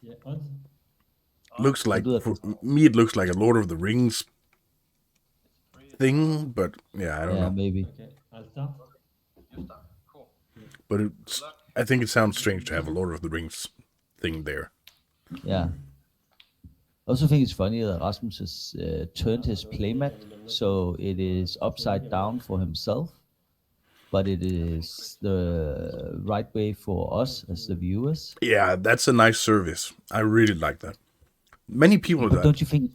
Yeah, odds. Looks like, do that. for me, it looks like a Lord of the Rings thing, but yeah, I don't Yeah, know. maybe. Okay, I'll start. But I think it sounds strange to have a Lord of the Rings thing there. Yeah. I also think it's funny that Rasmus has turned his playmat so it is upside down for himself, but it is the right way for us as the viewers. Yeah, that's a nice service. I really like that. Many people But that. don't you think?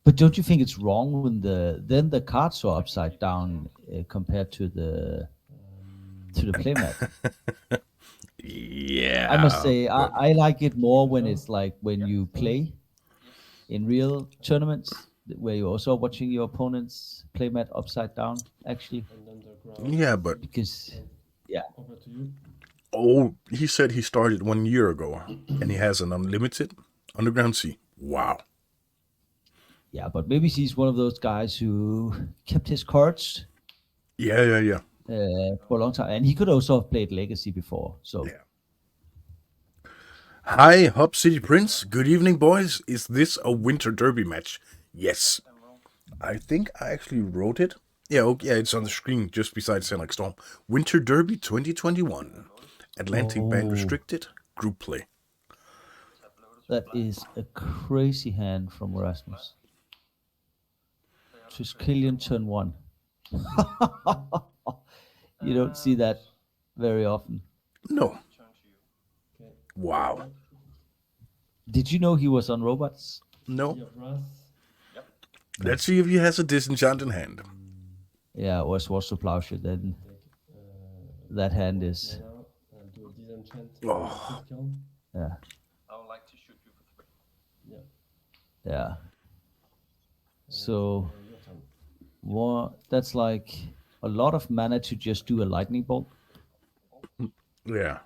But don't you think it's wrong when the cards are upside down compared to the playmat? I must Yeah, say but I like it more when it's like when you play in real tournaments where you're also watching your opponent's playmat upside down actually, And underground. yeah, but because yeah, Over to you. he said he started 1 year ago, and he has an unlimited underground sea. Wow. yeah, but maybe he's one of those guys who kept his cards Yeah. for a long time, and he could also have played Legacy before. So Yeah. Hi, Hub City Prince. Good evening, boys. Is this a Winter Derby match? Yes. I think I actually wrote it. Yeah, okay, yeah, it's on the screen just beside Select Storm. Winter Derby 2021. Atlantic Band oh, Restricted. Group play. that is a crazy hand from Rasmus. Triskelion turn one. You don't see that very often. No. Okay. Wow. Did you know he was on robots? No. Sea of Wrath. Let's see if he has a disenchant in hand. Yeah, or Swords to Plowshare. Then Take that hand is mana and do a disenchant. Oh. Critical. yeah, Yeah. yeah. So Your turn. what? That's like a lot of mana to just do a lightning bolt. Yeah.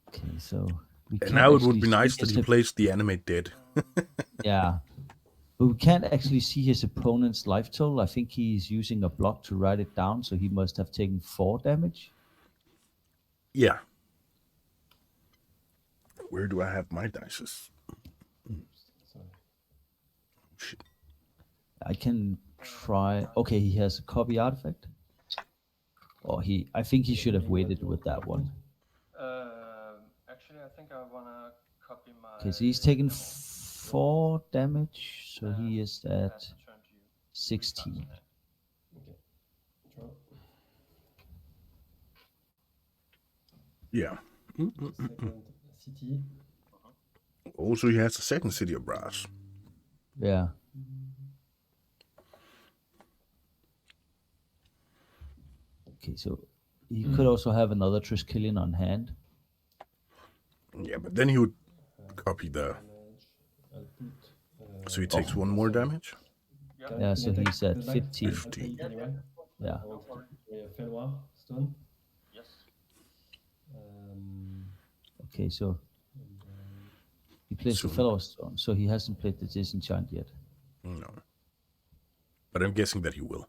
Okay, so we And can't now it would actually be see nice that his he plays the animate dead. yeah, but we can't actually see his opponent's life total. I think he's using a block to write it down, so he must have taken 4 damage. Yeah. Where do I have my dices? Sorry. Shit. I can try. Okay, he has a copy artifact. Or I think he should have waited with that one. Okay, so he's taken 4 damage, so he is at 16. Okay. Draw. Yeah. Second city. Also, he has a second City of Brass. Yeah. Okay, so he could also have another Triskelion on hand. Yeah, but then he would copy the. Damage. I'll put. So he takes one more damage. Yeah, so Can I he's take at the dice? 15. I'll take it anyway. Yeah. I want to take a Felwar stone. Um, Okay, so and, he plays the So- Fellow Stone, so he hasn't played the Disenchant yet. No. But I'm guessing that he will.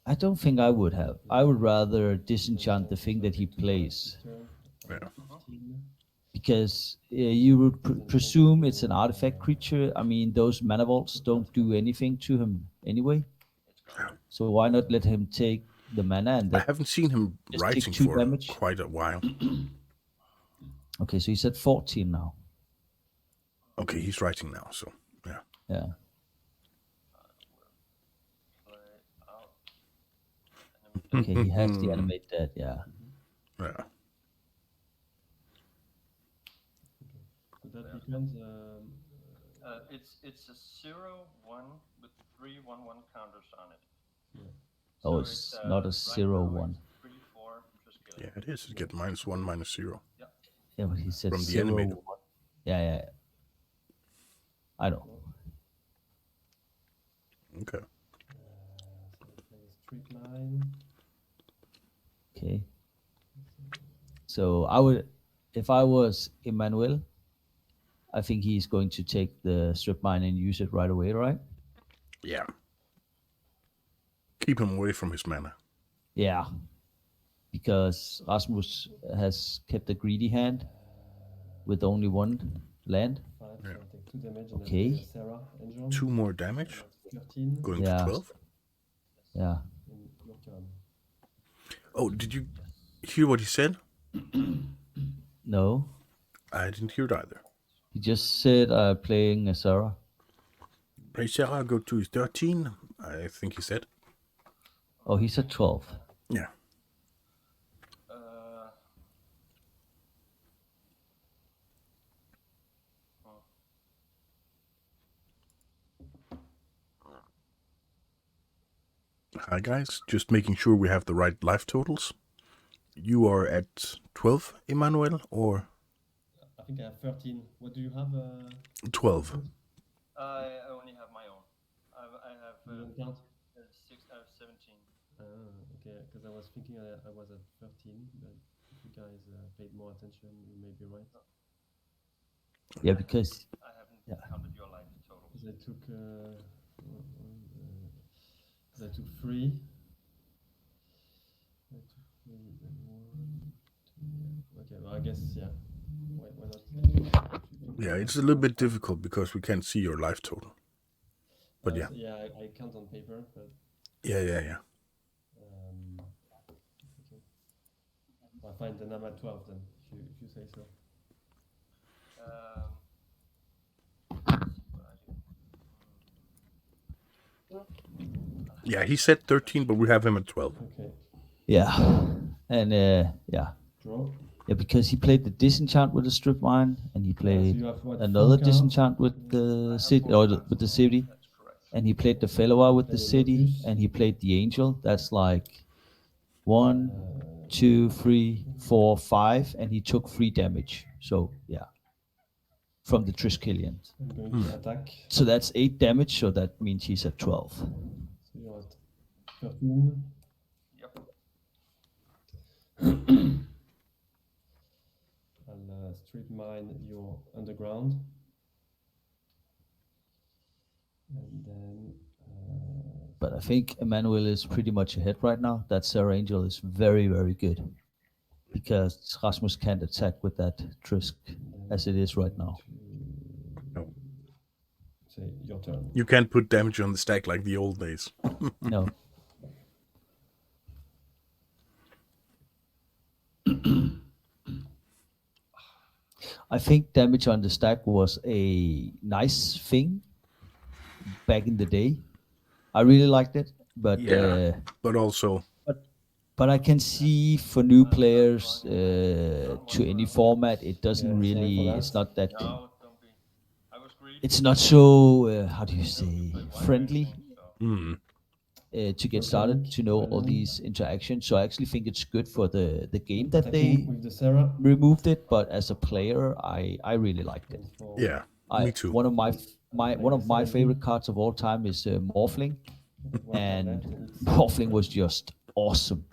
I don't think I would have. I would rather disenchant the thing that he plays, turn. Yeah. 15. because you would presume it's an artifact creature. I mean, those mana vaults don't do anything to him anyway. So why not let him take the mana and I that haven't seen him just take writing 2 for damage? quite a while. Okay, so he's at 14 now. Okay, he's writing now, so yeah. Yeah. Okay, he has the animate dead. Yeah. Yeah. So that becomes. Oh, it's not a 0/1. Yeah, it is. You get -1, -0. Yeah, but he said From the 0. animated. Yeah. I know. Okay. So we play a straight line. Okay. So if I was Emmanuel, I think he's going to take the strip mine and use it right away, right? Yeah. Keep him away from his mana. Yeah. because Rasmus has kept a greedy hand with only one land. 5, so I take 2 damage and Okay. then play a Sarah Angel. 2 more damage, That's 13 going Yeah. to 12. Yeah. in your turn. Oh, did you hear what he said? No. I didn't hear it either. He just said playing a Sarah. Play Sarah, go to 13, I think he said. Oh, he's at 12. Yeah. Hi guys, just making sure we have the right life totals. You are at 12, Emmanuel, or I think I have 13. What do you have? 12? I only have my own. I have You don't count? 6. I have 17. Okay, because I was thinking I was at 13, but if you guys paid more attention, you may be right. Yeah, because I haven't counted your life total. Because I took 3. I took 3 and 1, 2. Okay, well I guess yeah. Why not? Yeah, it's a little bit difficult because we can't see your life total. But yeah. So, yeah, I count on paper, but Yeah. okay. Well, fine, then I'm at 12 then, if you say so. Yeah, he said 13, but we have him at 12. Okay, yeah, and yeah, draw. yeah, because he played the disenchant with the strip mine, and he So played you have what? another 4 cards? disenchant with the city or with the city, That's correct. and he played the fellow with the Play a city, Lotus. and he played the angel. That's like 1, 2, 3, 4, 5, and he took 3 damage. So yeah, from the Triskelion. I'm going to attack. So that's 8 damage. So that means he's at 12. So you're at 13. Yep. I'll street mine your underground. And then But I think Emmanuel is pretty much ahead right now. That Sarah Angel is very, very good because Rasmus can't attack with that Trisk as it is right now. No. say your turn. You can't put damage on the stack like the old days. No. I think damage on the stack was a nice thing back in the day. I really liked it, but Yeah. But also, but I can see for new players to any format, it doesn't Yeah, sorry really. for that. It's not that. No, don't be. I was greedy. It's not so how do you say friendly mm, to get started to know all these interactions. So I actually think it's good for the game that Attacking they with the Sarah. removed it. But as a player, I really liked it. For yeah, me too. One of my favorite cards of all time is Morphling, and Morphling was just awesome.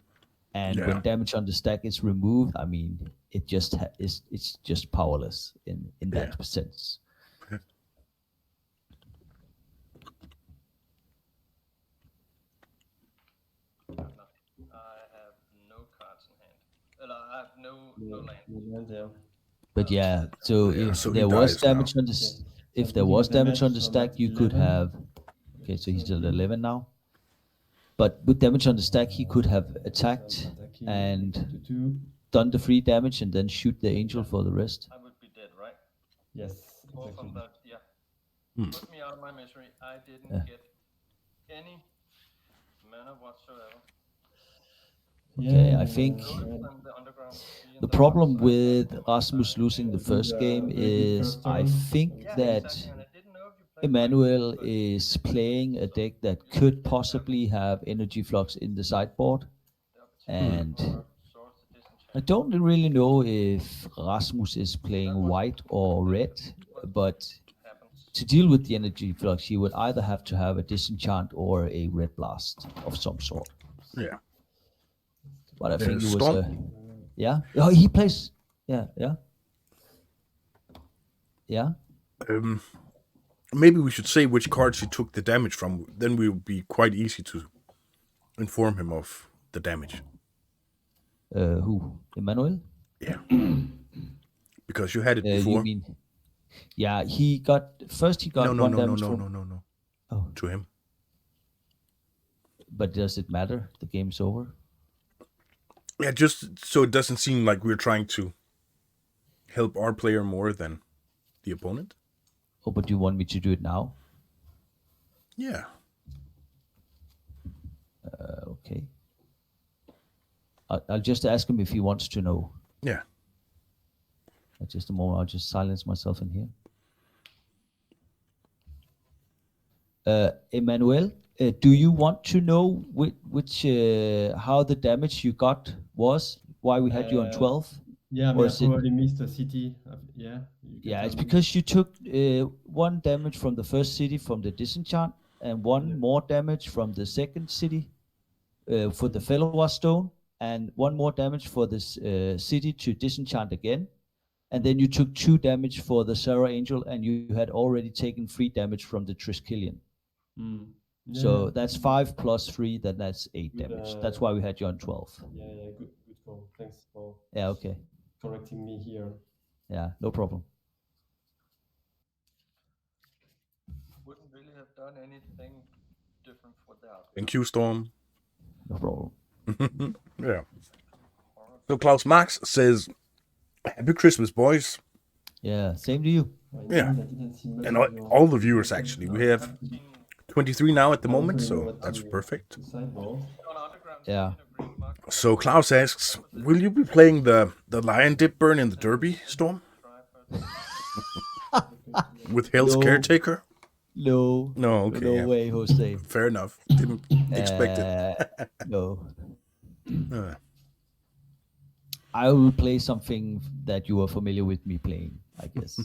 And Yeah. when damage on the stack is removed, I mean, it just it's just powerless in that Yeah. sense. I have no cards in hand. I have no land. Yeah. But yeah, so Yeah, if so he there was dies now. damage on the if there was damage on the stack, you could have. Okay, so he's at 11 now. But with damage on the stack, he could have attacked and done the free damage and then shoot the angel for the rest. I would be dead, right? Yes, All exactly. from that, yeah. Hmm. Put me out of my misery. I didn't Yeah. get any mana whatsoever. Okay, I think From the underground. the problem with Rasmus losing the first game is I think that Exactly, and I didn't know if you played Emmanuel right, but is playing a deck that could possibly have energy flux in the sideboard. the opportunity And for Swords to disenchant I don't really know if Rasmus is playing white or red, but happens. to deal with the energy flux, he would either have to have a disenchant or a red blast of some sort. Yeah. But I think it was Storm? yeah. Oh, he plays. Yeah. Maybe we should say which cards he took the damage from. Then we will be quite easy to inform him of the damage. Who? Emmanuel? Yeah. Because you had it You before. mean? Yeah, he got No, one damage from. no. Oh, To him. but does it matter? The game's over. Yeah, just so it doesn't seem like we're trying to help our player more than the opponent. Oh, but you want me to do it now? Yeah. Okay. I'll just ask him if he wants to know. Yeah. Just a moment. I'll just silence myself in here. Emmanuel, do you want to know which how the damage you got was? Why we had you on 12? Yeah, I mean, Or I is it? probably missed a city. Yeah, you can Yeah, tell it's me. because you took one damage from the first city from the disenchant, and one more damage from the second city for the Fellow Stone, and one more damage for this city to disenchant again. And then you took 2 damage for the Sarah Angel, and you had already taken 3 damage from the Triskelion. Mm. Yeah, So that's 5 plus 3, then that's 8 Good, damage. That's why we had you on 12. yeah, good call. Thanks for Yeah, okay. correcting me here. Yeah, no problem. Wouldn't really have done anything different for that. Thank you, Storm. No problem. Yeah. So Klaus Max says, "Happy Christmas, boys." Yeah, same to you. Yeah. I didn't see much And of your all the viewers, actually. We have 23 now at the I don't moment, really know so what that's to- perfect. to sideboard. On underground, Yeah. green mark. So Klaus asks, "Will you be playing the Lion Dip burn in the Derby, Storm? Try first. With Hell's No. Caretaker?" No. No, okay. No yeah. way, Jose. Fair enough. Didn't expect it. No. Uh, I will play something that you are familiar with me playing, I guess.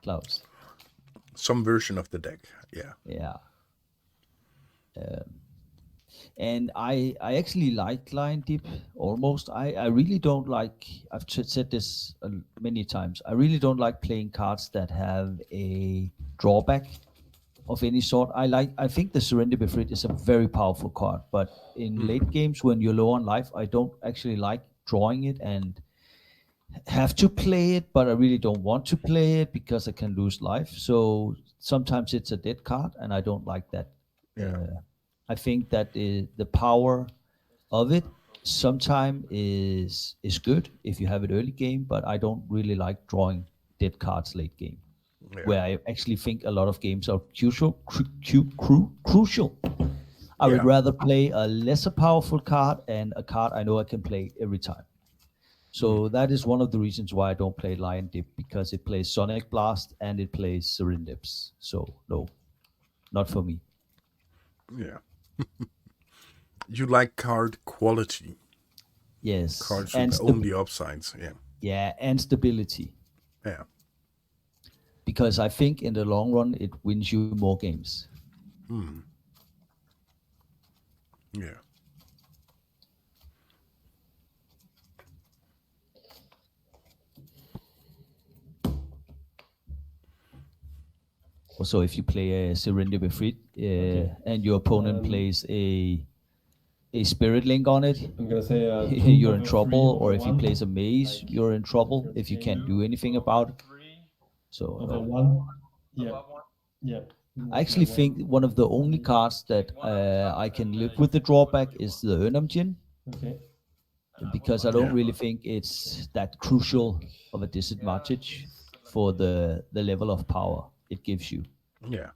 Klaus. some version of the deck. Yeah. Yeah. And I actually like Lion Dip almost. I really don't like, I've said this many times, I really don't like playing cards that have a drawback of any sort. I think the Surrender Befrit is a very powerful card, but in late games when you're low on life, I don't actually like drawing it and have to play it, but I really don't want to play it because I can lose life. So sometimes it's a dead card, and I don't like that. Yeah. I think that the power of it sometimes is good if you have it early game, but I don't really like drawing dead cards late game. Yeah. Where I actually think a lot of games are crucial. I would Yeah. rather play a lesser powerful card and a card I know I can play every time. So that is one of the reasons why I don't play Lion Dip, because it plays Sonic Blast and it plays Serendips. So no, not for me. Yeah. You like card quality. Yes, Cards and with only upsides. Yeah. yeah, and stability. Yeah. Because I think in the long run it wins you more games. Yeah. Also, if you play a Surrender Befrit and your opponent plays a Spirit Link on it, I'm gonna say you're in trouble. Or if he plays a Maze, you're in trouble if you can't do anything about it. So over no. one. Yeah, Above one. yeah. I actually think one of the only cards that I can live with the drawback is the Ernamjin, Okay. because I don't Yeah. really think it's that crucial of a disadvantage for the level of power it gives you. Yeah.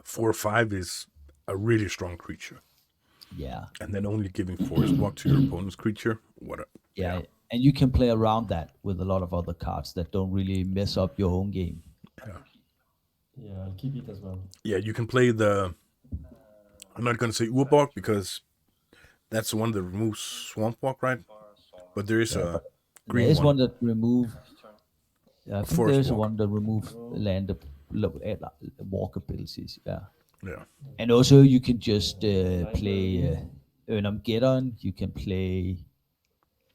4/5 is a really strong creature. Yeah. And then only giving forest walk to your opponent's creature. What a Yeah, and you can play around that with a lot of other cards that don't really mess up your own game. Yeah, I'll keep it as well. Yeah, you can play the. I'm not going to say Urborg because that's the one that removes Swamp Walk, right? But there is a green There is one. one that remove. I think Forest there is walk. one that remove land walk abilities. Yeah, Yeah. and also you can just play Ernam. You can play.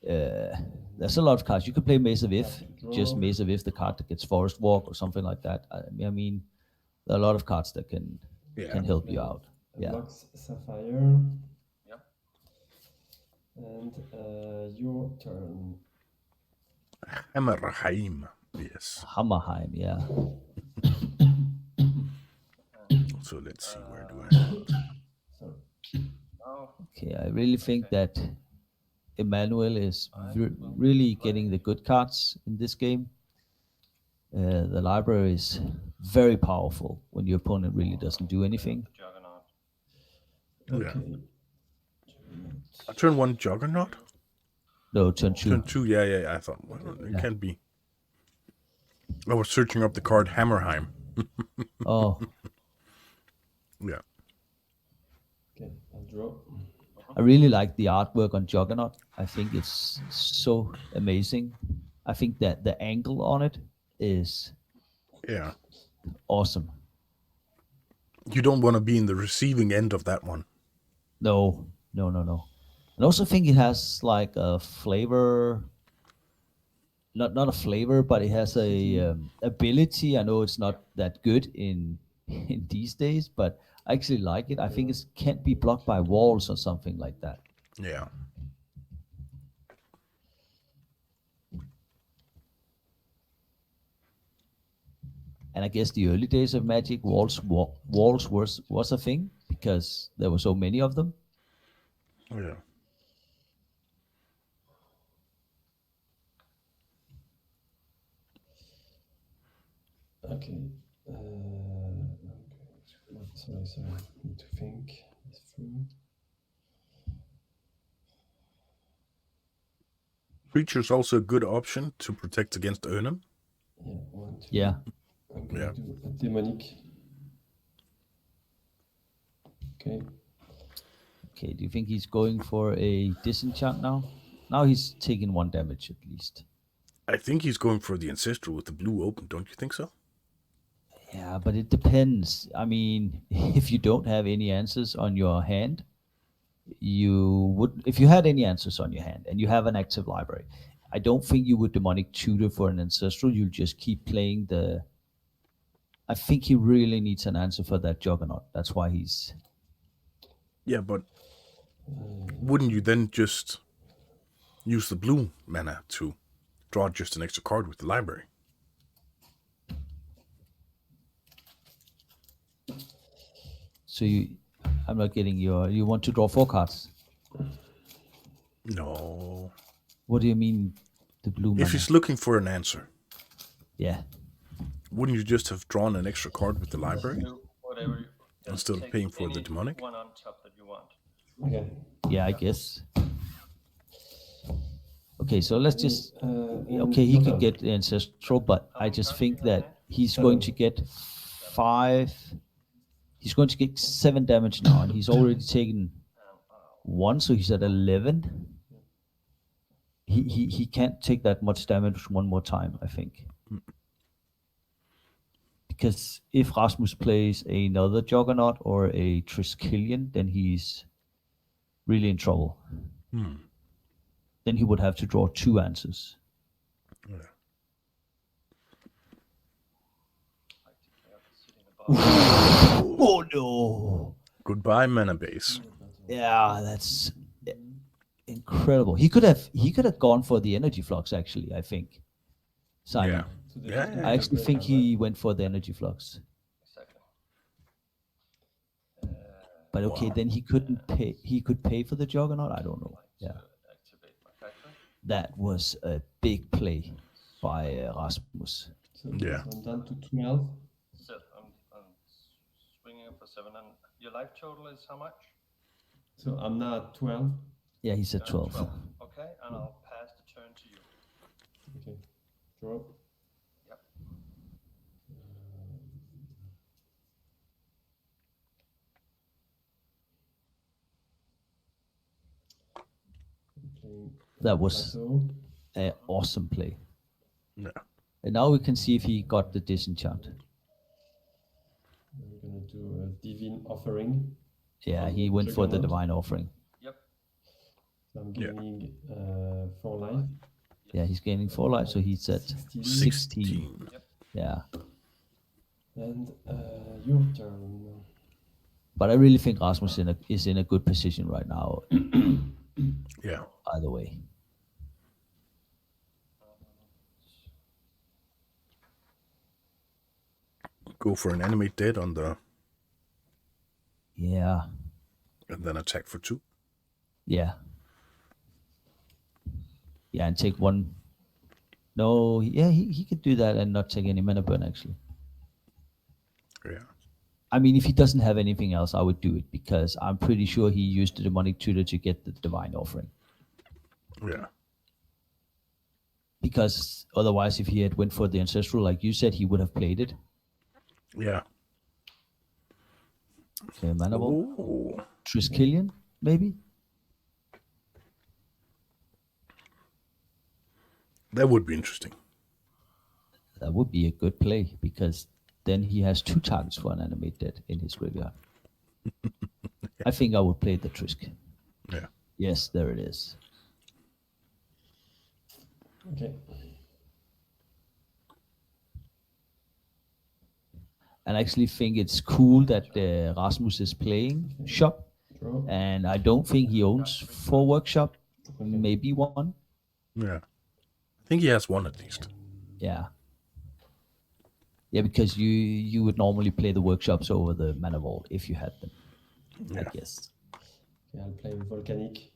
There's a lot of cards. You can play Maze of If, just Maze of If, the card that gets Forest Walk or something like that. I mean, there are a lot of cards that can help you out. Yeah. Box Sapphire. Yep. And your turn. Hammerheim. Yes. Hammerheim, yeah. So let's see, where do I have it? So Oh, Okay, I really think that Emmanuel is really getting the good cards in this game. The library is very powerful when your opponent really doesn't do anything. the Juggernaut. okay. Turn 1 Juggernaut? No, turn 2. Turn 2, yeah. I thought, well, it can't be. I was searching up the card Hammerheim. Oh, Yeah. Okay, I'll draw. I really like the artwork on Juggernaut. I think it's so amazing. I think that the angle on it is Yeah. awesome. You don't want to be in the receiving end of that one. No. And I also think it has like a flavor, not a flavor, but it has a ability. I know it's not that good in these days, but I actually like it. I think it can't be blocked by walls or something like that. Yeah. And I guess the early days of Magic, walls was a thing because there were so many of them. Yeah. Okay. Sorry. Need to think this through. Creature's also a good option to protect against Ernan. Yeah, 1, 2. Yeah. I'm gonna Yeah. do a demonic. Okay. Okay, do you think he's going for a disenchant now? Now he's taking 1 damage at least. I think he's going for the Ancestral with the blue open, don't you think so? Yeah, but it depends. I mean, if you don't have any answers on your hand, you would. If you had any answers on your hand and you have an active library, I don't think you would demonic tutor for an ancestral. You'll just keep playing the. I think he really needs an answer for that Juggernaut. That's why he's. Yeah, but wouldn't you then just use the blue mana to draw just an extra card with the library? So I'm not getting your. You want to draw 4 cards? No. What do you mean, the blue mana? If he's looking for an answer, Yeah. wouldn't you just have drawn an extra card with the library Do whatever. Just instead of take paying for the any demonic? one on top that you want. Okay. Yeah, I guess. Okay, so let's just. And Okay, he your could turn. get the ancestral, but I just think that he's going to get 5. He's going to get 7 damage now, and he's already taken 1, so he's at 11. He can't take that much damage one more time, I think. Because if Rasmus plays another Juggernaut or a Triskelion, then he's really in trouble. Then he would have to draw 2 answers. Oh no! Goodbye, mana base. Yeah, that's incredible. He could have gone for the energy flux actually. I think. Simon. Yeah. So this Yeah, is yeah, I actually think he went for the energy flux. Exactly. But okay, then he couldn't pay. He could pay for the Juggernaut. I don't know. Yeah, Activate my factory. that was a big play by Rasmus. So Yeah. I'm down to 12. So I'm swinging for 7, and your life total is how much? So I'm now at 12. Yeah, he's at 12. Okay, and I'll pass the turn to you. Okay. Draw. Yep. Playing That was plateau. an awesome play. Yeah. And now we can see if he got the disenchant. We're gonna do a divine offering. Yeah, he went for the divine offering. Yep. So I'm Yeah. gaining 4 life. Yeah, he's gaining 4 life, so he's at 16. Yeah. And your turn. But I really think Rasmus is in a good position right now. Yeah. Either way. Go for an enemy dead on the, Yeah. and then attack for 2. Yeah. Yeah, and take one. No, yeah, he could do that and not take any mana burn, actually. Yeah. I mean, if he doesn't have anything else, I would do it because I'm pretty sure he used the demonic tutor to get the divine offering. Yeah. Because otherwise, if he had went for the ancestral, like you said, he would have played it. Yeah. Okay, mana vault. Oh. Triskelion, maybe. That would be interesting. That would be a good play because then he has 2 targets for an animate dead in his graveyard. I think I would play the Trisk. Yeah. Yes, there it is. Okay. And I actually think it's cool that Rasmus is playing shop. Draw. And I don't think he owns 4 workshop, maybe 1. Yeah. I think he has 1 at least. Yeah. Yeah, because you would normally play the workshops over the mana vault if you had them, I Yeah. guess. Okay, I'll play Volcanic.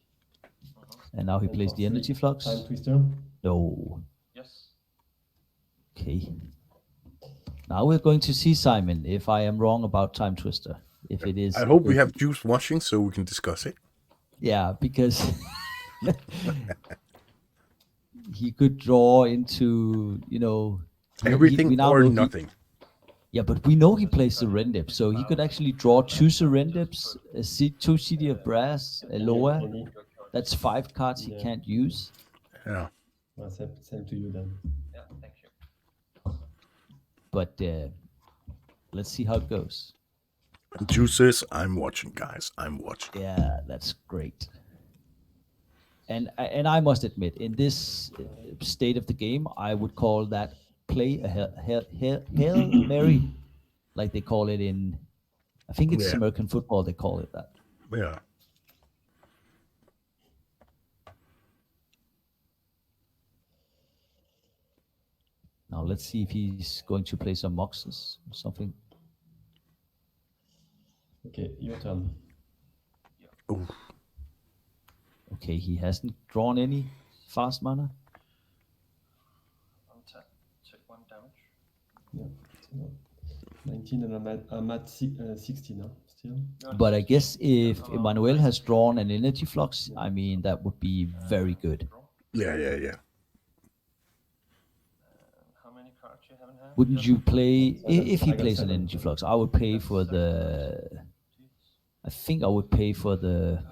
And now he And plays for the energy 3, flux. Time Twister. No. Yes. Okay. Now we're going to see, Simon, if I am wrong about Time Twister. If it is. I hope we have Juice watching so we can discuss it. Yeah, because he could draw into, Everything we now or know nothing. Yeah, but we know he plays Serendip, so he could actually draw 2 Serendips, 2 City of Brass, a Loa. Any. That's 5 cards he Yeah. can't use. Yeah. Well, same to you then. Yeah, thank you. But let's see how it goes. Juice says, I'm watching, guys. I'm watching. Yeah, that's great. And I must admit, in this state of the game, I would call that play a Hail Mary, like they call it in, I think it's Yeah. American football, they call it that. Yeah. Now let's see if he's going to play some Moxes or something. Okay, your turn. Oh. Okay, he hasn't drawn any fast mana. Untap, take 1 damage. Yeah. So, 19 and I'm at 16 now, still. But I guess if Emmanuel has drawn an energy flux, I mean, that would be very good. Yeah, yeah, yeah. How many cards you have in hand? Wouldn't you play, if he I got plays an 7. energy flux, I would pay for the, I think I would pay for the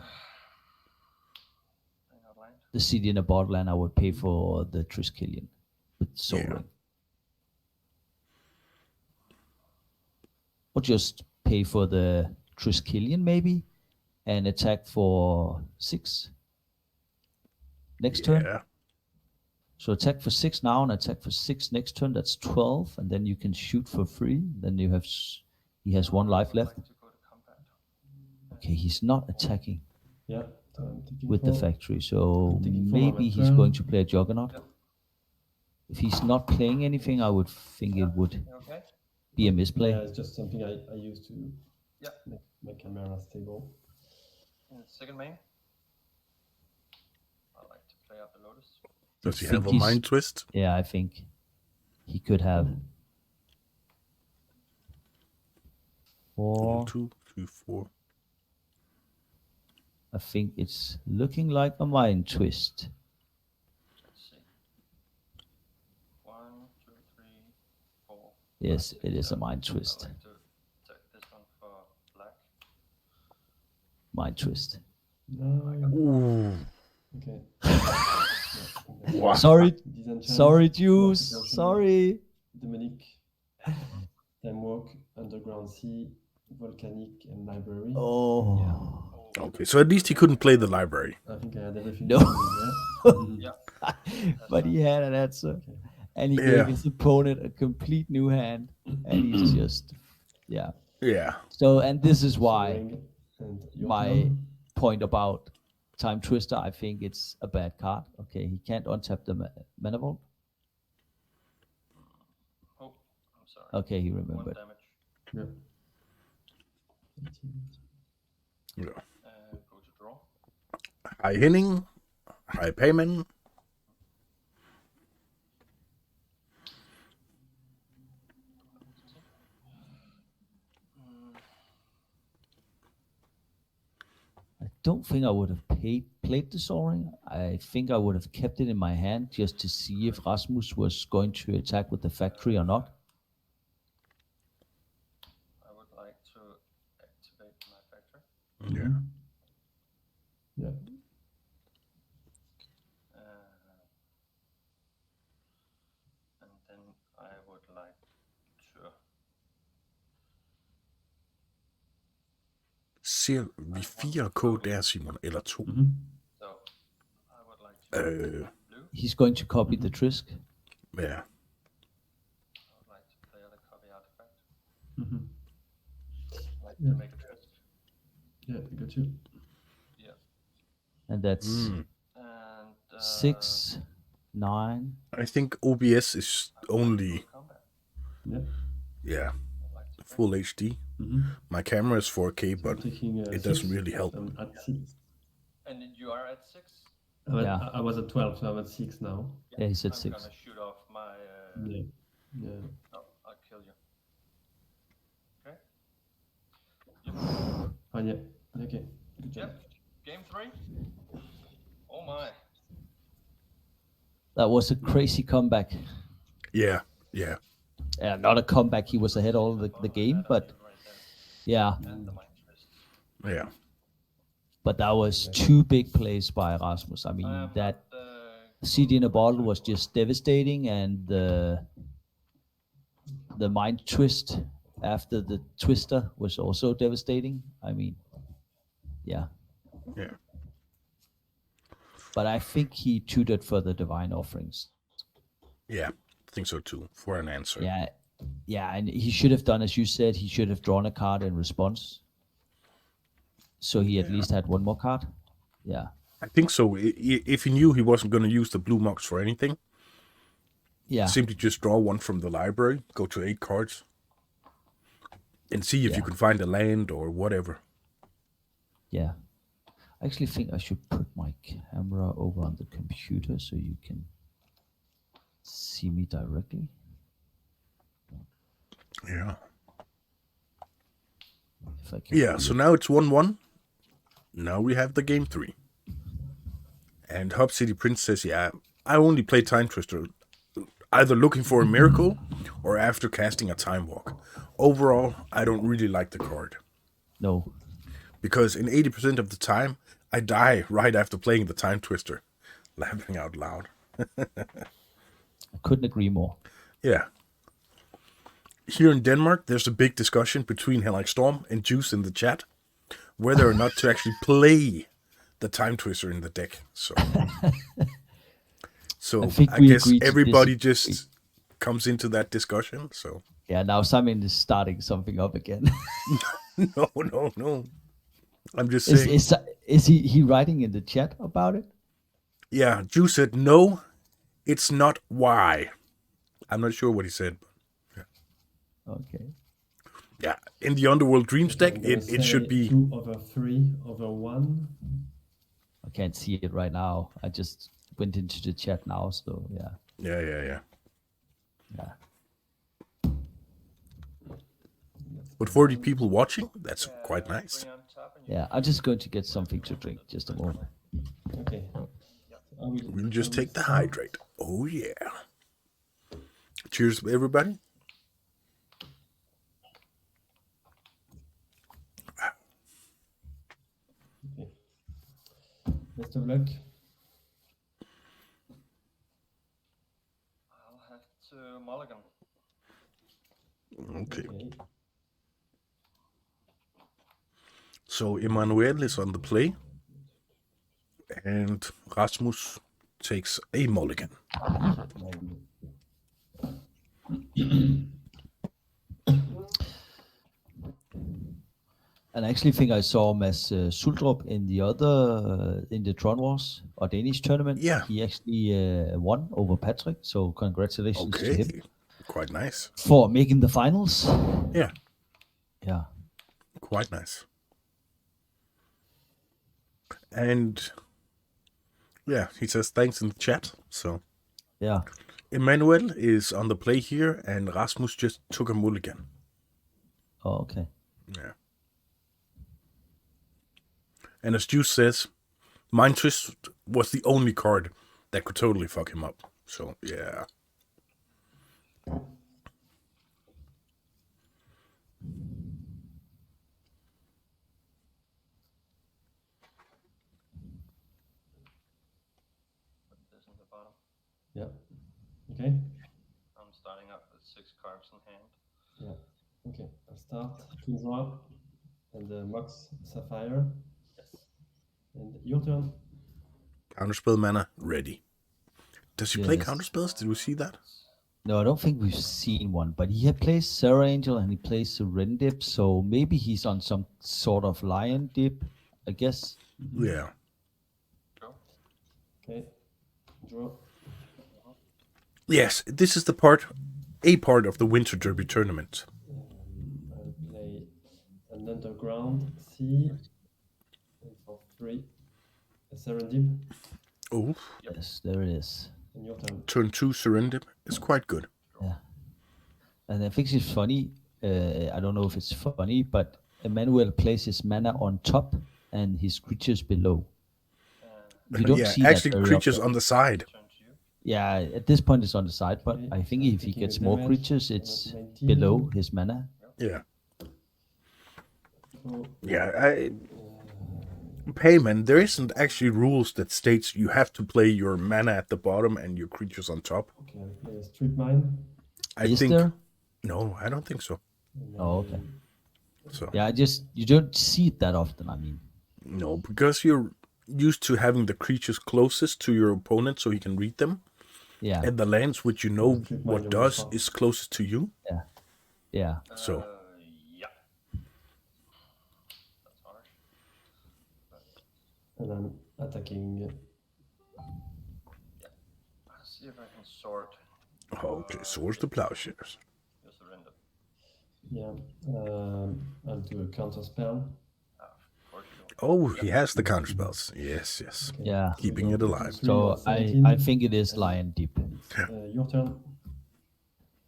City in the Botland, I would pay for the Triskelion with Soul Yeah. Ring. Or just pay for the Triskelion maybe, and attack for 6 next turn. Yeah. So attack for 6 now and attack for 6 next turn. That's 12, and then you can shoot for free. Then you have he has 1 life left. To go to combat. Okay, he's not attacking Yeah. So I'm taking with the 4. factory, so I'm taking 4 on maybe my he's turn. going to play a Juggernaut. Yep. If he's not playing anything, I would think it would You okay? be a misplay. Yeah, it's just something I use to Yeah. make my camera stable. In second main. I like to play out the Lotus. Does he think have a he's- mind twist? Yeah, I think he could have 4. 1, 2, 3, 4. I think it's looking like a mind twist. Let's see. 1, 2, 3, 4. Yes, it is a mind twist. I like to take this one for black. Mind twist. No. Ooh. Okay. Wow. Sorry, Disenchant, sorry, Juice. Mortification, Sorry. Demonic, Time Walk, Underground Sea, Volcanic, and Library. Oh. Okay, so at least he couldn't play the library. I think I had everything. No. in there. Yeah. But he had an answer. And he Yeah. gave his opponent a complete new hand. And he's just, yeah. Yeah. So, and this is why Ring and your my turn. point about time twister, I think it's a bad card. Okay, he can't untap the Manifold. Oh, I'm sorry. Okay, he 1 remembered. damage. Yeah. Yeah. Go to draw. Hej Henning. Hej Payman. I don't think I would have played the Soaring. I think I would have kept it in my hand just to see if Rasmus was going to attack with the factory or not. I would like to activate my factory. Yeah. Yeah. And then I would like to... Ser vi 4K der, Simon? Eller 2? So, I would like to... blue. He's going to copy the Trisk. Ja. I would like to play the copy artifact. Like to make a twist. Yeah, I got you. Yeah. And that's And 6, 9. I think OBS is only, combat. Yeah. I'd like to full HD. My camera is 4K, but Taking it doesn't really help. I'm at 6. And you are at 6? I was at 12, so I'm at 6 now. Yeah, he said I'm 6. gonna shoot off my... Yeah. Yeah. No, I'll kill you. Okay? Oh, yeah. Okay. Good job. Yep. Game 3? Oh my. That was a crazy comeback. Yeah, yeah. Not a comeback. He was ahead all the game, but Right there. yeah. And the mind twist. Yeah. But that was 2 big plays by Rasmus. I mean, that CD in a bottle was just devastating, and the mind twist after the twister was also devastating. I mean, yeah. Yeah. But I think he tutored for the divine offerings. Yeah, I think so too, for an answer. Yeah, and he should have done, as you said, he should have drawn a card in response. So he at least had one more card. Yeah. I think so. If he knew he wasn't going to use the blue mugs for anything, Yeah. simply just draw one from the library, go to 8 cards, and see if you can find a land or whatever. Yeah. I actually think I should put my camera over on the computer so you can see me directly. Yeah. If I can. Yeah, so now it's 1-1. Now we have the game 3. And Hub City Prince says, yeah, I only play Time Twister either looking for a miracle or after casting a Time Walk. Overall, I don't really like the card. No. Because in 80% of the time, I die right after playing the Time Twister. Laughing out loud. I couldn't agree more. Yeah. Here in Denmark, there's a big discussion between Henrik Storm and Juice in the chat whether or not to actually play the Time Twister in the deck. So I guess everybody just comes into that discussion. So yeah, now Simon is starting something up again. No. I'm just saying. Is he writing in the chat about it? Yeah, Juice said no. It's not why. I'm not sure what he said. But yeah. Okay. Yeah, in the Underworld Dreams deck, it should be 2/3/1. I can't see it right now. I just went into the chat now, so yeah. Yeah. Yeah. But 40 people watching, that's quite nice. Yeah, I'm just going to get something to drink. Just a moment. Okay. We'll just take the hydrate. Oh yeah. Cheers, everybody. Okay. Best of luck. I'll have to mulligan. Okay. So Emmanuel is on the play. And Rasmus takes a mulligan. And I actually think I saw Mads Suldrup in the other in the Tron Wars or Danish tournament. Yeah. He actually won over Patrick. So congratulations to him Okay. Quite nice. for making the finals. Yeah. Yeah. Quite nice. And yeah, he says thanks in the chat. So Yeah. Emmanuel is on the play here, and Rasmus just took a mulligan. Oh, okay. Yeah. And as Juice says, Mind Twist was the only card that could totally fuck him up. So yeah. Put this in the bottom. Yeah. Okay. I'm starting up with 6 cards in hand. Yeah. Okay. I'll start. Twinzor and the Mox Sapphire. Yes. And your turn. Counterspell mana ready. Does he play Yes. counterspells? Did we see that? No, I don't think we've seen one, but he plays Sarah Angel and he plays Serendip, so maybe he's on some sort of lion dip, I guess. Yeah. Draw. Okay. Draw. Yes, this is a part of the Winter Derby tournament. I'll play an Underground Sea. And for 3, a Serendip. Oh, Yes, there it is. And your turn. turn 2 Serendip is quite good. And I think it's funny, I don't know if it's funny, but Emmanuel plays his mana on top and his creatures below. You don't Yeah, see actually that very creatures often. on the side. Turn to you. Yeah, at this point it's on the side, but Okay, I think so if he taking gets a more damage, creatures, I'm at it's 19. below his mana. Yeah. So, Yeah, Payman, there isn't actually rules that states you have to play your mana at the bottom and your creatures on top. okay, I'll play a Strip Mine. Is think there? no, I don't think so. And Oh, okay. So Yeah, you don't see it that often, I mean. no, because you're used to having the creatures closest to your opponent so he can read them. Yeah, And the lands which you know Strip Mine what your does response. is closest to you. yeah. So Yeah. That's harsh. And I'm attacking. Let's see if I can sort okay, swords to plowshares. your surrender. Yeah. I'll do a counter spell. Of course you don't. Oh, he has the counterspells. Yes, yes. Okay. Yeah. Keeping it alive. So I think it is lion deep. Your turn.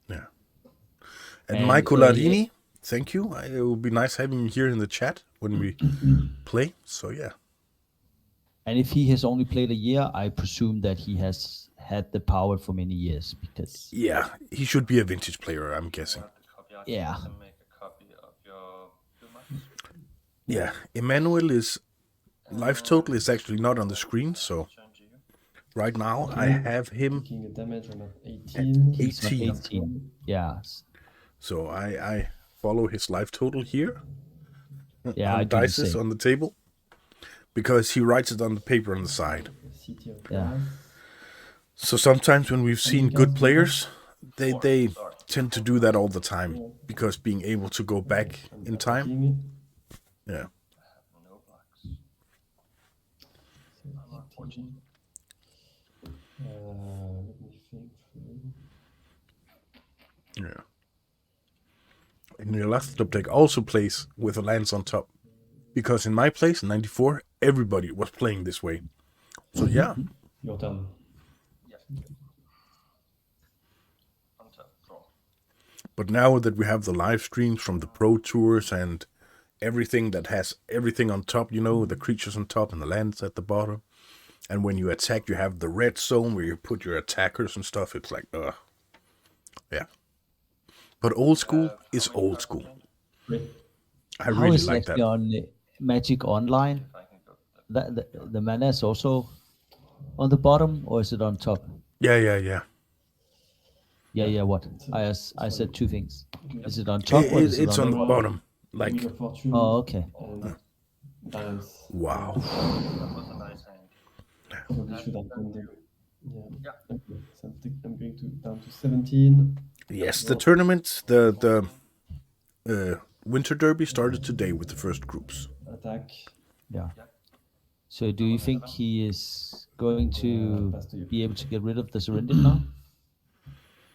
Yeah. And And, Michael yeah. Lardini, thank you. It would be nice having you here in the chat when we play. So yeah. And if he has only played a year, I presume that he has had the power for many years because Yeah, he should be a vintage player, I'm guessing. Have the copy. I Yeah. can make a copy of your Pumas. Yeah, Emmanuel is life total is actually not on the screen, so Turn to you. right now I have him Taking a damage. I'm at 18. he's not 18. 18. Yeah. So I follow his life total here. Yeah, I On do the dices same. on the table. Because he writes it on the paper on the side. City of Yeah. Glass. So sometimes when we've seen good players, they Sorry. tend to do that all the time. Because being able to go back I'm in time. attacking. Yeah. No blocks. So I'm unfortunate. 18. Let me think through. Yeah. And your last top deck also plays with the lands on top. Because in my place in 94, everybody was playing this way. So yeah. Your turn. Yeah. Untap. Draw. But now that we have the live streams from the pro tours and everything that has everything on top, you know, the creatures on top and the lands at the bottom. And when you attack, you have the red zone where you put your attackers and stuff. It's like, yeah. But old school is old school. Great. I How really is like actually that. on Magic Online? If I can go. The mana is also on the bottom, or is it on top? Yeah. Yeah. What? I said two things. Is it on top or is it It's on the bottom. Like, Wheel of Fortune Oh, okay. and balance. wow. That was a nice hand. Probably should have done the. Yeah. Yeah. Okay. So I'm going to down to 17. Yes, the tournament, the Winter Derby started today with the first groups. Attack. Yeah. So do you think he is going to be able to get rid of the Serendip now?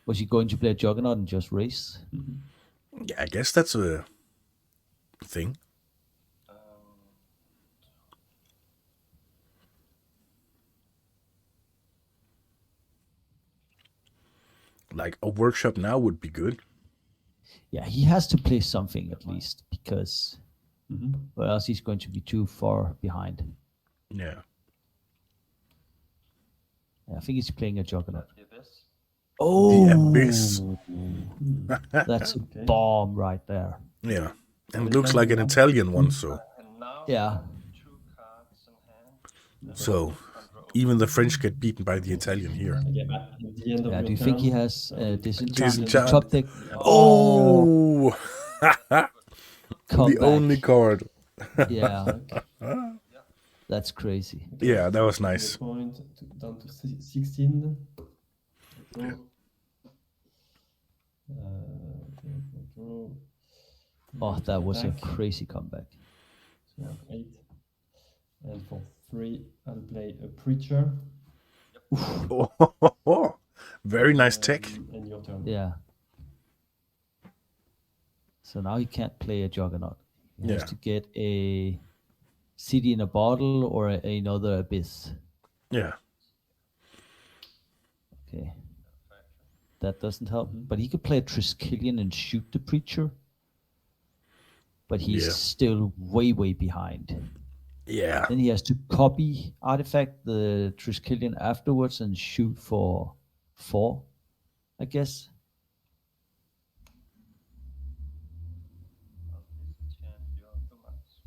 Was he going to play a Juggernaut and just race? Yeah, I guess that's a thing. Like a workshop now would be good. Yeah, he has to play something at least, because or else he's going to be too far behind. Yeah. I think he's playing a Juggernaut. The Abyss. Oh, Abyss. that's a bomb right there. Yeah. And it looks like an Italian one, so. And now Yeah. 2 cards in hand. So even the French get beaten by the Italian here. Okay, at the end of Yeah, your do you think he turn, has disenchant Disenchant. top deck? Oh! Come The back. only card. Yeah. That's crazy. Yeah, that was nice. Point down to 16. Let's go. Draw. Oh, that was a Attack. crazy comeback. So 8. And for 3, I'll play a Preacher. Very nice tech. And your turn. Yeah. So now he can't play a Juggernaut. He has Yeah. to get a City in a Bottle or another Abyss. Yeah. Okay. That doesn't help. But he could play a Triskelion and shoot the Preacher. But he's Yeah. still way, way behind. Yeah. Then he has to copy Artifact, the Triskelion afterwards, and shoot for 4, I guess. Disenchant your humans.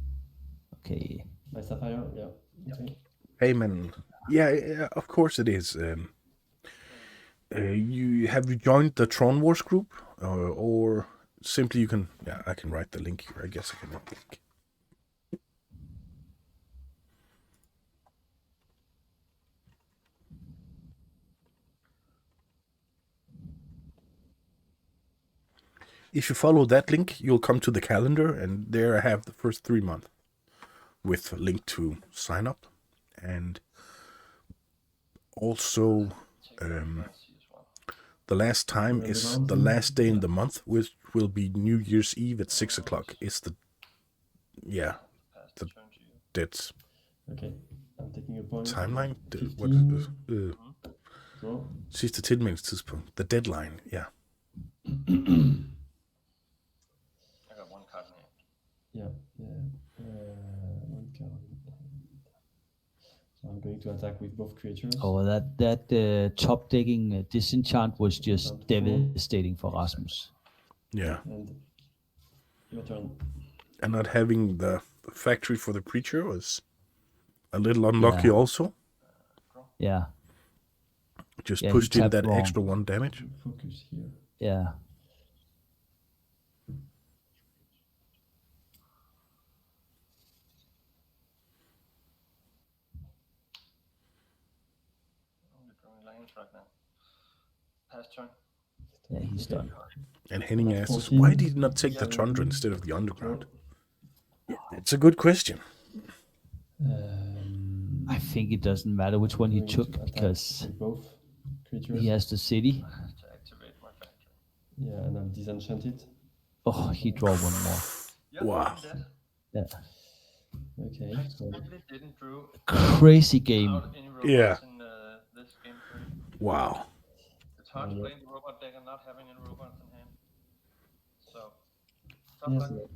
Okay. By Sapphire, yeah. Okay. Hey, man. Yeah, of course it is. Have you joined the Tron Wars group? Or simply you can... Yeah, I can write the link here. I guess I can write the link. If you follow that link, you'll come to the calendar, and there I have the first 3 months with a link to sign up. And also, the last time is the last day in the month, which will be New Year's Eve at 6 o'clock. It's the, yeah, Pass The- the turn to you. that's Okay. I'm taking a point. timeline. 15. What is this? Draw. Sidste tilmeldingstidspunkt. The deadline, yeah. I got 1 card in hand. Yeah. One card. So I'm going to attack with both creatures. Oh, that top decking disenchant was just devastating for Rasmus. Yeah. And your turn. And not having the factory for the preacher was a little unlucky Yeah. also. Yeah, Just Yeah, he pushed in tapped that wrong. extra 1 damage. Focus here. yeah. Only drawing lands right now. Pass turn. Yeah, he's done. And Henning asks, 14. why did he not take the Tundra instead of the Underground? It's a good question. I think it doesn't matter which one he Going to took attack because with both creatures. he has the city. I have to activate my factory. Yeah, and I'll disenchant it. Oh, he draw one more. Yep, Wow. I'm dead. Yeah, Okay. I So accidentally didn't draw crazy game. out any robots Yeah. in this game period. Wow. It's hard to Yeah. play the robot deck and not having any robots in hand. So, tough yeah, luck.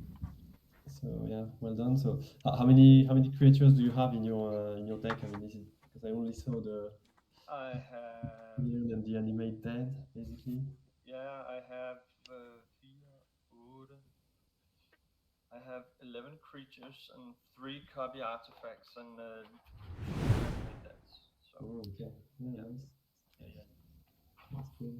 so yeah, well done. So how many creatures do you have in your deck? I mean, is it because I only saw the I have, Neon and the animate dead, basically. yeah, I have 4, 8. I have 11 creatures and 3 copy artifacts and decks. So, Oh, okay. Yeah, nice. yeah. That's cool.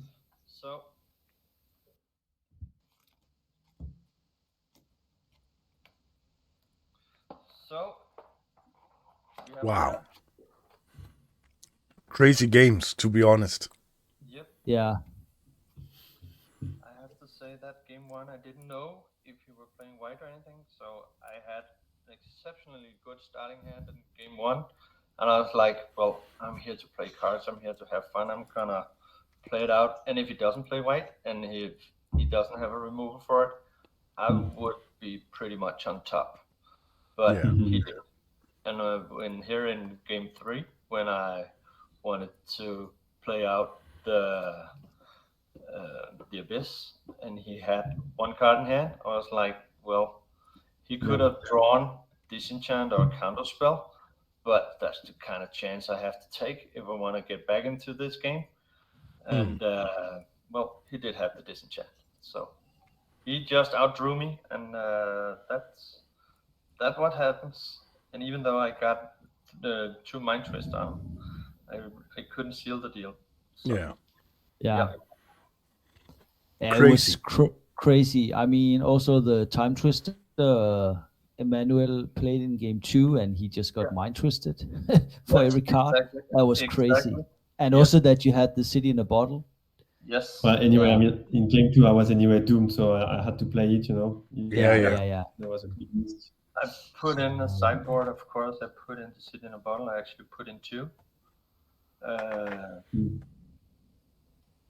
So, we have Wow. Crazy games, to be honest. Yep, Yeah, I have to say that game 1 I didn't know if you were playing white or anything. So I had an exceptionally good starting hand in game one, and I was like, well, I'm here to play cards. I'm here to have fun. I'm gonna play it out. And if he doesn't play white, and if he doesn't have a removal for it, I would be pretty much on top. But Yeah. he did. And when here in game three, when I wanted to play out the abyss, and he had one card in hand, I was like, well, he could have drawn disenchant or counterspell, but that's the kind of chance I have to take if I want to get back into this game. And well, he did have the disenchant, so he just outdrew me, and that's what happens. And even though I got the 2 mind twists on, I couldn't seal the deal. So, Yeah. Yeah. Yeah, Crazy. it was crazy. I mean, also the time twister Emmanuel played in game 2, and he just got mind twisted for every card. Exactly. That was crazy. Exactly. And Yeah. also that you had the city in a bottle. Yes. Well, anyway, Yeah. I mean, in game 2, I was anyway doomed, so I had to play it, you know. Yeah. There was a big risk. I put in a sideboard, of course. I put in the city in a bottle. I actually put in 2.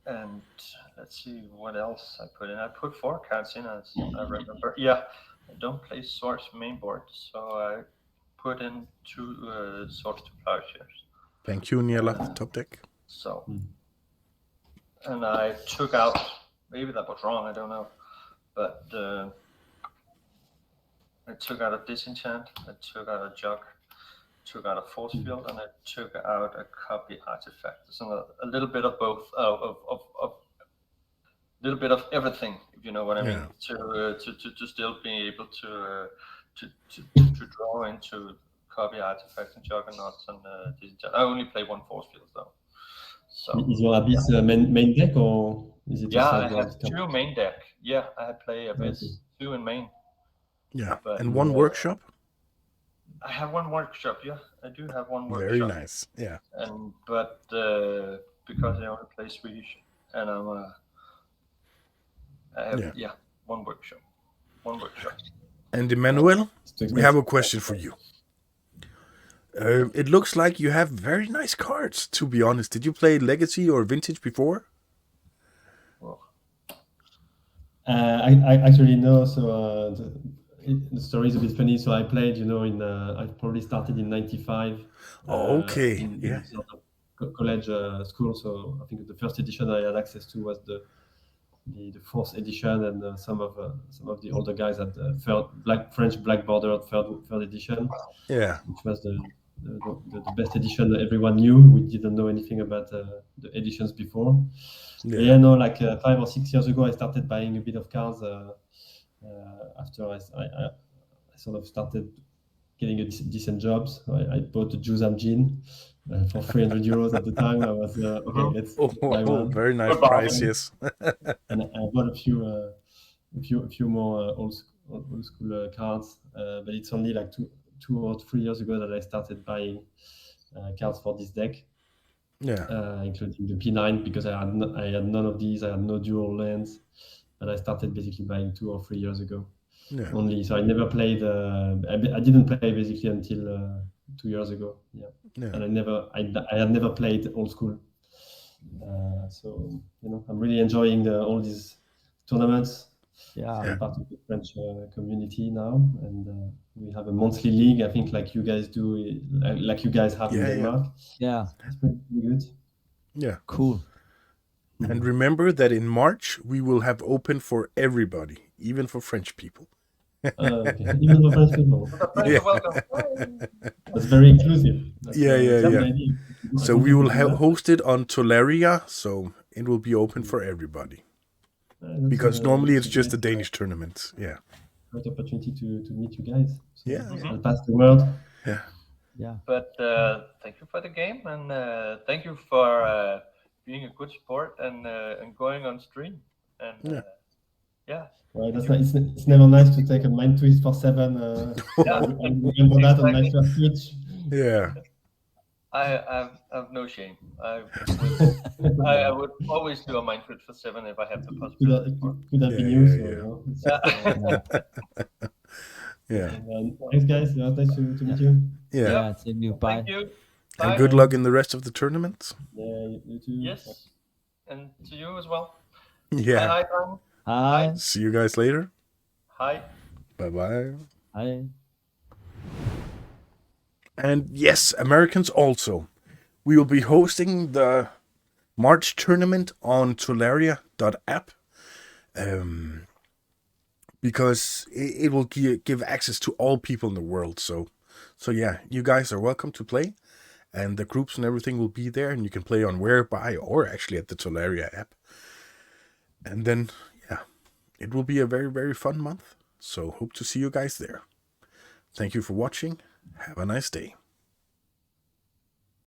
And let's see what else I put in. I put 4 cards in, as I remember. Yeah, I don't play swords main board, so I put in 2 swords to plowshares. Thank you, Niela. Top deck. So, and I took out, maybe that was wrong, I don't know, but I took out a disenchant, I took out a jug, took out a force field, and I took out a copy artifact. So a little bit of both, of little bit of everything, if you know what I mean, to still be able to draw into copy artifacts and juggernauts and disenchant. I only play 1 force field though. So Is your Abyss main deck, or is it a yeah, I sideboard have card? 2 main deck. Yeah, I play Abyss, Okay. 2 in main. Yeah. But, And 1 workshop. I have 1 workshop. Yeah, I do have 1 workshop. Very nice. Yeah. And but because I only play Swedish, and I have 1 workshop. 1 workshop. And Emmanuel, It's we have a question for you. It looks like you have very nice cards, to be honest. Did you play Legacy or Vintage before? Well, I actually know. So the story is a bit funny. So I played, you know, I probably started in '95. Okay, In yeah. sort of college school. So I think the first edition I had access to was the 4th edition, and some of the older guys had the French black bordered third edition, Yeah. which was the best edition that everyone knew. We didn't know anything about the editions before. Yeah. No, like 5 or 6 years ago, I started buying a bit of cards. After I sort of started getting decent jobs, I bought a Juzam Gin for 300 euros at the time. I was okay. Let's buy one. Very nice price, yes. And I bought a few more old school cards, but it's only like 2 or 3 years ago that I started buying cards for this deck, including the P9, because I had none of these. I had no dual lands, but I started basically buying 2 or 3 years ago only. So I never played. I didn't play basically until 2 years ago. And I had never played old school. So you know, I'm really enjoying all these tournaments. I'm part of the French community now, and we have a monthly league. I think like you guys do, like you guys have in Denmark. It's pretty good. Yeah, cool. And remember that in March we will have open for everybody, even for French people. Okay. Even for French people. Welcome. That's very inclusive. That's yeah. So we will host it on Tolaria, so it will be open for everybody. Because normally it's just a Danish tournament. Yeah. Great opportunity to meet you guys. So Yeah. pass the word. Yeah. But thank you for the game, and thank you for being a good sport and going on stream. And Well, it's never nice to take a mind twist for 7. I remember that on my first Twitch. Yeah. I have no shame. I would always do a mind crit for 7 if I have the possibility. Could have been Yeah, you. yeah, So, yeah. you know, Yeah. thanks, guys. It was nice to meet you. Yeah. Yeah, same you. Bye. Thank you. And Bye. good luck in the rest of the tournaments. Yeah, you too. Yes, and to you as well. Yeah. Hi, Tom. Hi. See you guys later. Hi. Bye-bye. Hi. And yes, Americans also. We will be hosting the March tournament on Tolaria.app. Because it will give access to all people in the world. So yeah, you guys are welcome to play. And the groups and everything will be there. And you can play on Whereby or actually at the Tolaria app. And then, yeah, it will be a very, very fun month. So hope to see you guys there. Thank you for watching. Have a nice day.